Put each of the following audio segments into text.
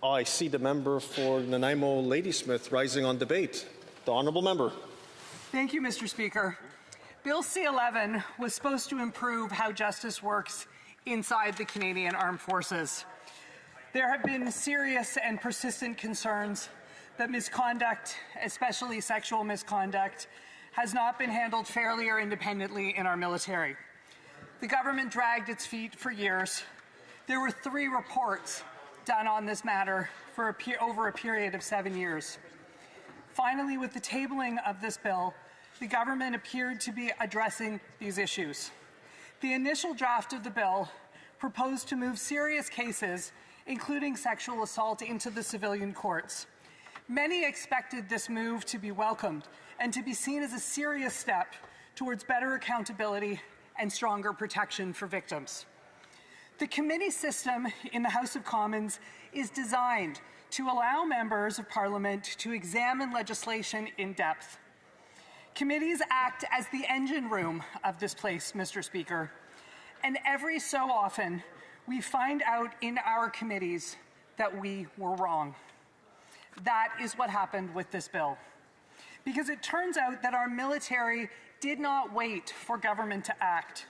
I see the member for Nanaimo Ladysmith rising on debate. The honourable member. Thank you, Mr. Speaker. Bill C-11 was supposed to improve how justice works inside the Canadian Armed Forces. There have been serious and persistent concerns that misconduct, especially sexual misconduct, has not been handled fairly or independently in our military. The government dragged its feet for years. There were 3 reports done on this matter for over a period of 7 years. Finally, with the tabling of this bill, the government appeared to be addressing these issues. The initial draft of the bill proposed to move serious cases, including sexual assault, into the civilian courts. Many expected this move to be welcomed and to be seen as a serious step towards better accountability and stronger protection for victims. The committee system in the House of Commons is designed to allow members of Parliament to examine legislation in depth. Committees act as the engine room of this place, Mr. Speaker, and every so often we find out in our committees that we were wrong. That is what happened with this bill. Because it turns out that our military did not wait for government to act.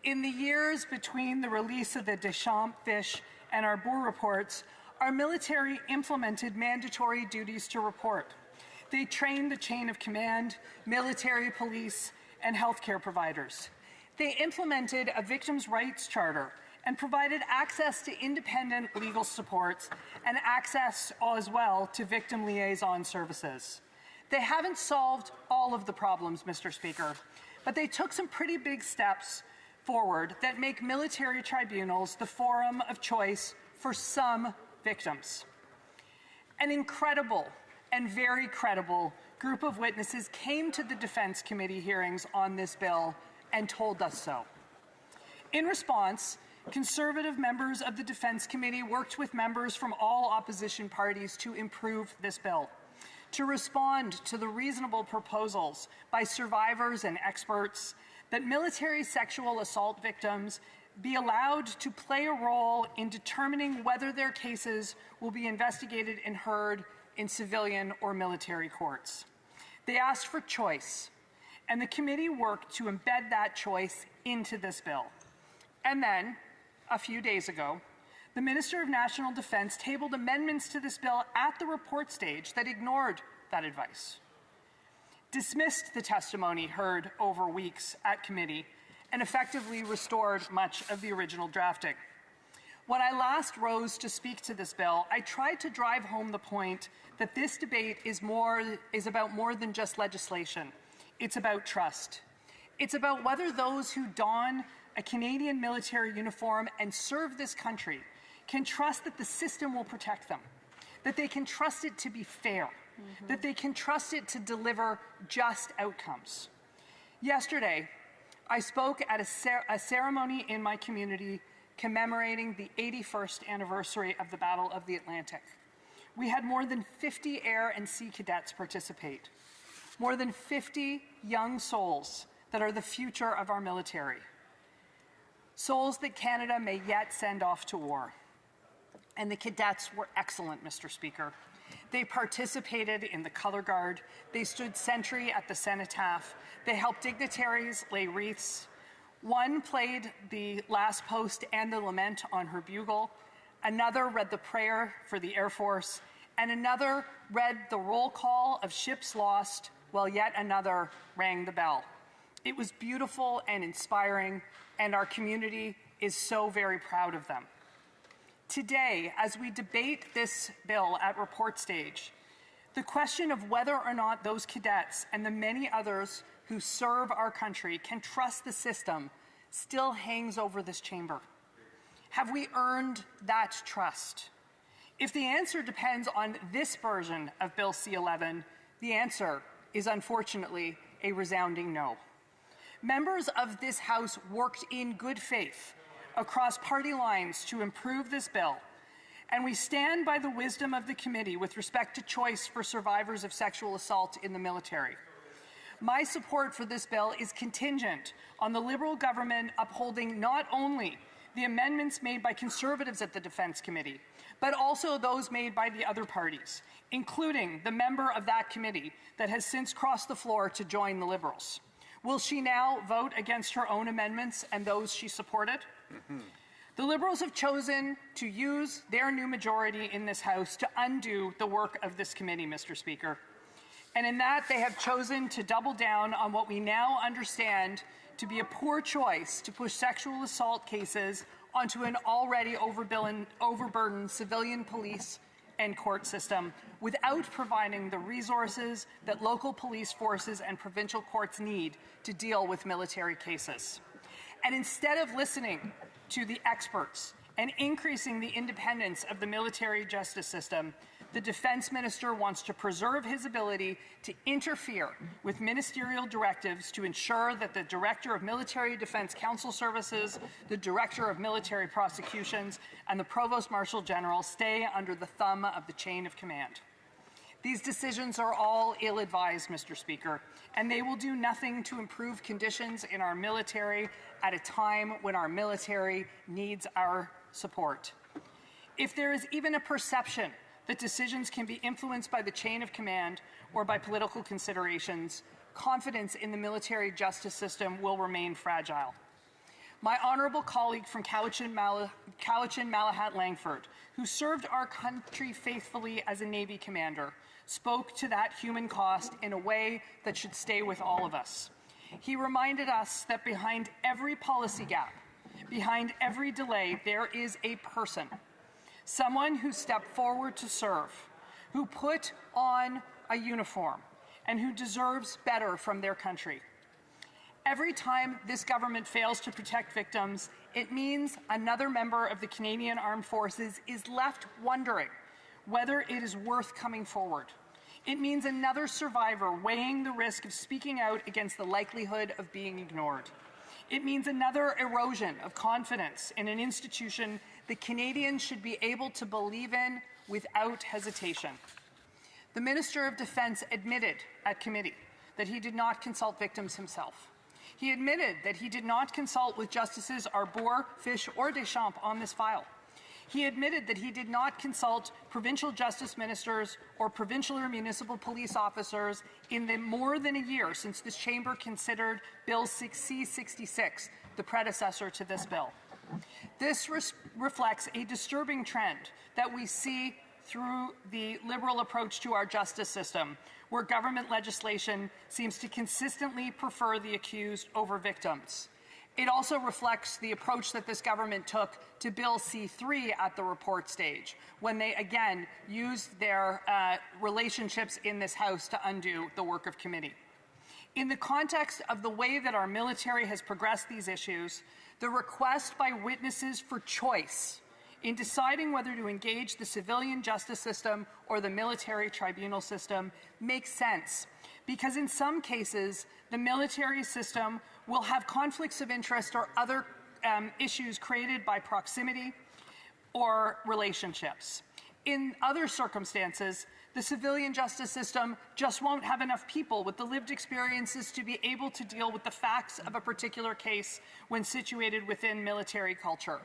In the years between the release of the Deschamps, Fish, and Arbour reports, our military implemented mandatory duties to report. They trained the chain of command, military, police, and healthcare providers. They implemented a victims' rights charter and provided access to independent legal supports and access as well to victim liaison services. They haven't solved all of the problems, Mr. Speaker, but they took some pretty big steps forward that make military tribunals the forum of choice for some victims. An incredible and very credible group of witnesses came to the Defence Committee hearings on this bill and told us so. In response, Conservative members of the Defence Committee worked with members from all opposition parties to improve this bill, to respond to the reasonable proposals by survivors and experts that military sexual assault victims be allowed to play a role in determining whether their cases will be investigated and heard in civilian or military courts. They asked for choice, and the committee worked to embed that choice into this bill. And then, a few days ago, the Minister of National Defence tabled amendments to this bill at the report stage that ignored that advice, dismissed the testimony heard over weeks at committee, and effectively restored much of the original drafting. When I last rose to speak to this bill, I tried to drive home the point that this debate is about more than just legislation. It's about trust. It's about whether those who don a Canadian military uniform and serve this country can trust that the system will protect them, that they can trust it to be fair, that they can trust it to deliver just outcomes. Yesterday, I spoke at a ceremony in my community commemorating the 81st anniversary of the Battle of the Atlantic. We had more than 50 air and sea cadets participate, more than 50 young souls that are the future of our military, souls that Canada may yet send off to war. And the cadets were excellent, Mr. Speaker. They participated in the Colour Guard, they stood sentry at the cenotaph, they helped dignitaries lay wreaths. One played the last post and the lament on her bugle, another read the prayer for the Air Force, and another read the roll call of ships lost, while yet another rang the bell. It was beautiful and inspiring, and our community is so very proud of them. Today, as we debate this bill at report stage, the question of whether or not those cadets and the many others who serve our country can trust the system still hangs over this chamber. Have we earned that trust? If the answer depends on this version of Bill C-11, the answer is unfortunately a resounding no. Members of this House worked in good faith across party lines to improve this bill, and we stand by the wisdom of the committee with respect to choice for survivors of sexual assault in the military. My support for this bill is contingent on the Liberal government upholding not only the amendments made by Conservatives at the Defence Committee, but also those made by the other parties, including the member of that committee that has since crossed the floor to join the Liberals? Will she now vote against her own amendments and those she supported? The Liberals have chosen to use their new majority in this House to undo the work of this committee, Mr. Speaker. And in that, they have chosen to double down on what we now understand to be a poor choice to push sexual assault cases onto an already overburdened civilian police and court system without providing the resources that local police forces and provincial courts need to deal with military cases. And instead of listening to the experts and increasing the independence of the military justice system, the Defence Minister wants to preserve his ability to interfere with ministerial directives to ensure that the Director of Military Defence Council Services, the Director of Military Prosecutions, and the Provost Marshal General stay under the thumb of the chain of command. These decisions are all ill-advised, Mr. Speaker, and they will do nothing to improve conditions in our military at a time when our military needs our support. If there is even a perception that decisions can be influenced by the chain of command or by political considerations, confidence in the military justice system will remain fragile. My honourable colleague from Cowichan Malahat Langford, who served our country faithfully as a Navy commander, spoke to that human cost in a way that should stay with all of us. He reminded us that behind every policy gap, behind every delay, there is a person, someone who stepped forward to serve, who put on a uniform, and who deserves better from their country. Every time this government fails to protect victims, it means another member of the Canadian Armed Forces is left wondering whether it is worth coming forward. It means another survivor weighing the risk of speaking out against the likelihood of being ignored. It means another erosion of confidence in an institution that Canadians should be able to believe in without hesitation. The Minister of Defence admitted at committee that he did not consult victims himself. He admitted that he did not consult with Justices Arbour, Fish, or Deschamps on this file. He admitted that he did not consult provincial justice ministers or provincial or municipal police officers in the more than a year since this chamber considered Bill C-66, the predecessor to this bill. This reflects a disturbing trend that we see through the Liberal approach to our justice system, where government legislation seems to consistently prefer the accused over victims. It also reflects the approach that this government took to Bill C-3 at the report stage, when they again used their relationships in this House to undo the work of committee. In the context of the way that our military has progressed these issues, the request by witnesses for choice in deciding whether to engage the civilian justice system or the military tribunal system makes sense, because in some cases, the military system will have conflicts of interest or other issues created by proximity or relationships. In other circumstances, the civilian justice system just won't have enough people with the lived experiences to be able to deal with the facts of a particular case when situated within military culture.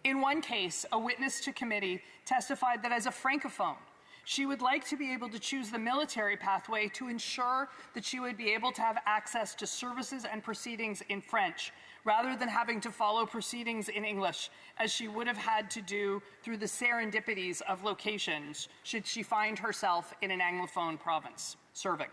In one case, a witness to committee testified that as a francophone, she would like to be able to choose the military pathway to ensure that she would be able to have access to services and proceedings in French, rather than having to follow proceedings in English, as she would have had to do through the serendipities of locations should she find herself in an Anglophone province serving.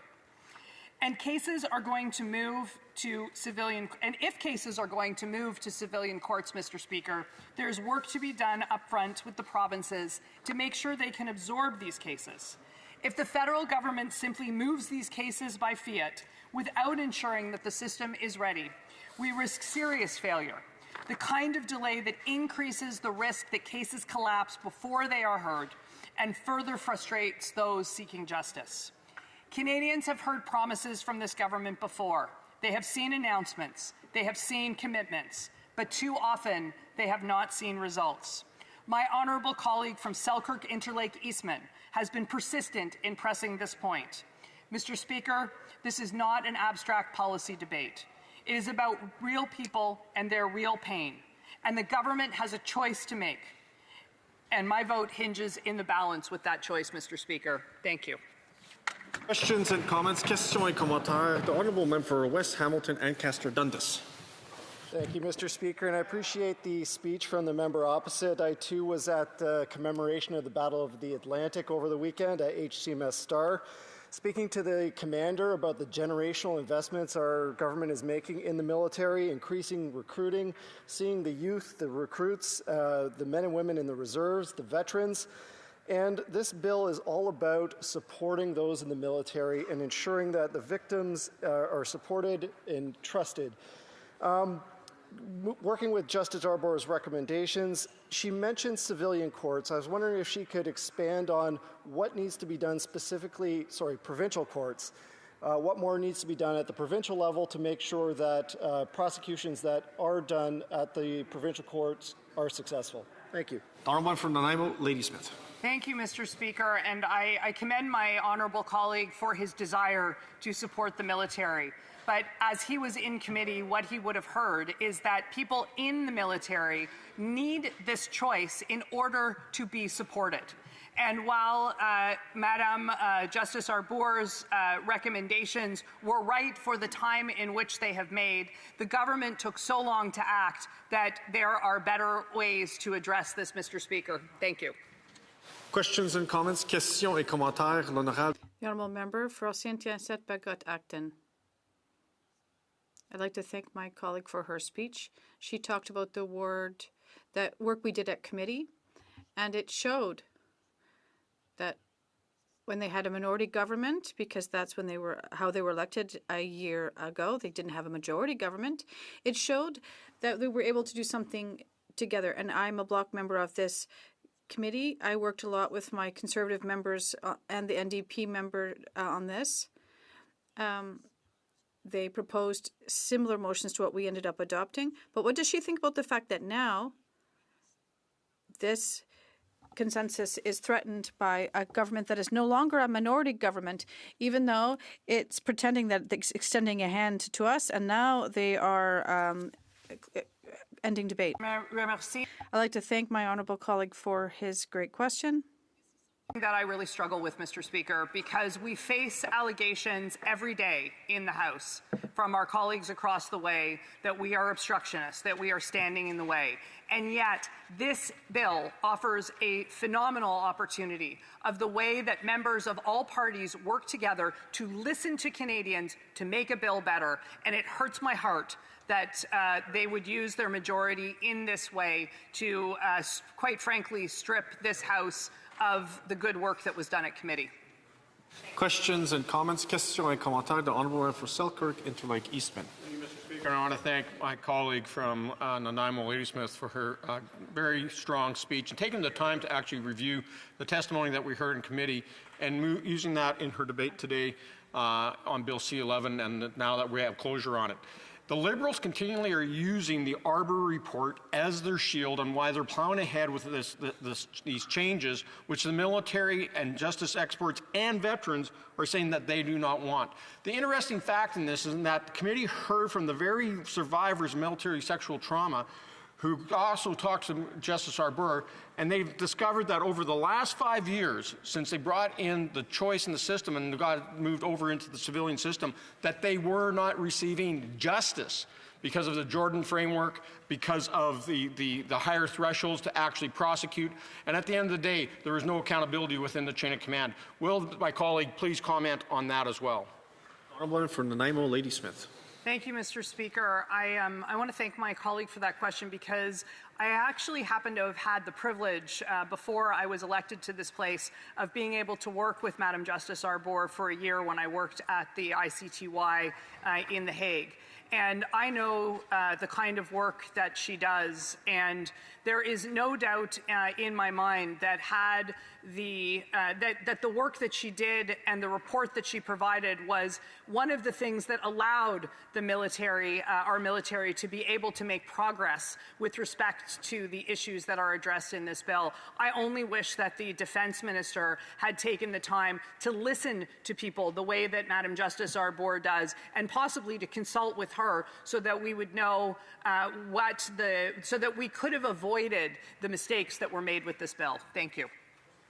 And cases are going to move to civilian, and if cases are going to move to civilian courts, Mr. Speaker, there's work to be done up front with the provinces to make sure they can absorb these cases. If the federal government simply moves these cases by fiat without ensuring that the system is ready, we risk serious failure, the kind of delay that increases the risk that cases collapse before they are heard and further frustrates those seeking justice. Canadians have heard promises from this government before. They have seen announcements. They have seen commitments. But too often, they have not seen results. My honourable colleague from Selkirk Interlake Eastman has been persistent in pressing this point. Mr. Speaker, this is not an abstract policy debate. It is about real people and their real pain. and the government has a choice to make. And my vote hinges in the balance with that choice, Mr. Speaker. Thank you. Questions and comments? Questions et commentaires. The Honourable Member for West Hamilton, Ancaster Dundas. Thank you, Mr. Speaker, and I appreciate the speech from the member opposite. I, too, was at the commemoration of the Battle of the Atlantic over the weekend at HCMS Star. Speaking to the commander about the generational investments our government is making in the military, increasing recruiting, seeing the youth, the recruits, the men and women in the reserves, the veterans. And this bill is all about supporting those in the military and ensuring that the victims are supported and trusted. Working with Justice Arbour's recommendations, she mentioned civilian courts. I was wondering if she could expand on what needs to be done specifically, provincial courts. What more needs to be done at the provincial level to make sure that prosecutions that are done at the provincial courts are successful? Thank you. Honourable Member for Nanaimo, Ladysmith. Thank you, Mr. Speaker, and I commend my honourable colleague for his desire to support the military. But as he was in committee, what he would have heard is that people in the military need this choice in order to be supported. And while Madam Justice Arbour's recommendations were right for the time in which they have made, the government took so long to act that there are better ways to address this, Mr. Speaker. Thank you. Questions and comments? Questions et commentaires. L'honorable. The Honourable Member for Saint-Hyacinthe-Bagot-Acton. I'd like to thank my colleague for her speech. She talked about that work we did at committee, and it showed that when they had a minority government, because that's when how they were elected a year ago, they didn't have a majority government. It showed that they were able to do something together, and I'm a block member of this committee. I worked a lot with my Conservative members and the NDP member on this. They proposed similar motions to what we ended up adopting. But what does she think about the fact that now this consensus is threatened by a government that is no longer a minority government, even though it's pretending that it's extending a hand to us, and now they are ending debate? I'd like to thank my honourable colleague for his great question. That I really struggle with, Mr. Speaker, because we face allegations every day in the House from our colleagues across the way that we are obstructionists, that we are standing in the way. And yet, this bill offers a phenomenal opportunity of the way that members of all parties work together to listen to Canadians to make a bill better. And it hurts my heart that they would use their majority in this way to, quite frankly, strip this House of the good work that was done at committee. Questions and comments? Questions et commentaires. The Honourable Member for Selkirk, Interlake Eastman. Thank you, Mr. Speaker. I want to thank my colleague from Nanaimo, Ladysmith, for her very strong speech and taking the time to actually review the testimony that we heard in committee and using that in her debate today on Bill C-11, and now that we have closure on it. The Liberals continually are using the Arbour report as their shield on why they're plowing ahead with these changes, which the military and justice experts and veterans are saying that they do not want. The interesting fact in this is that the committee heard from the very survivors of military sexual trauma, who also talked to Justice Arbour, and they've discovered that over the last 5 years, since they brought in the choice in the system and got moved over into the civilian system, that they were not receiving justice because of the Jordan framework, because of the higher thresholds to actually prosecute. And at the end of the day, there is no accountability within the chain of command. Will my colleague please comment on that as well? Honourable Member for Nanaimo, Ladysmith. Thank you, Mr. Speaker. I want to thank my colleague for that question because I actually happen to have had the privilege, before I was elected to this place, of being able to work with Madam Justice Arbour for a year when I worked at the ICTY in The Hague. And I know the kind of work that she does, and there is no doubt in my mind that had that the work that she did and the report that she provided was one of the things that allowed the military, our military, to be able to make progress with respect to the issues that are addressed in this bill. I only wish that the Defence Minister had taken the time to listen to people the way that Madam Justice Arbour does, and possibly to consult with her so that we would know so that we could have avoided the mistakes that were made with this bill. Thank you.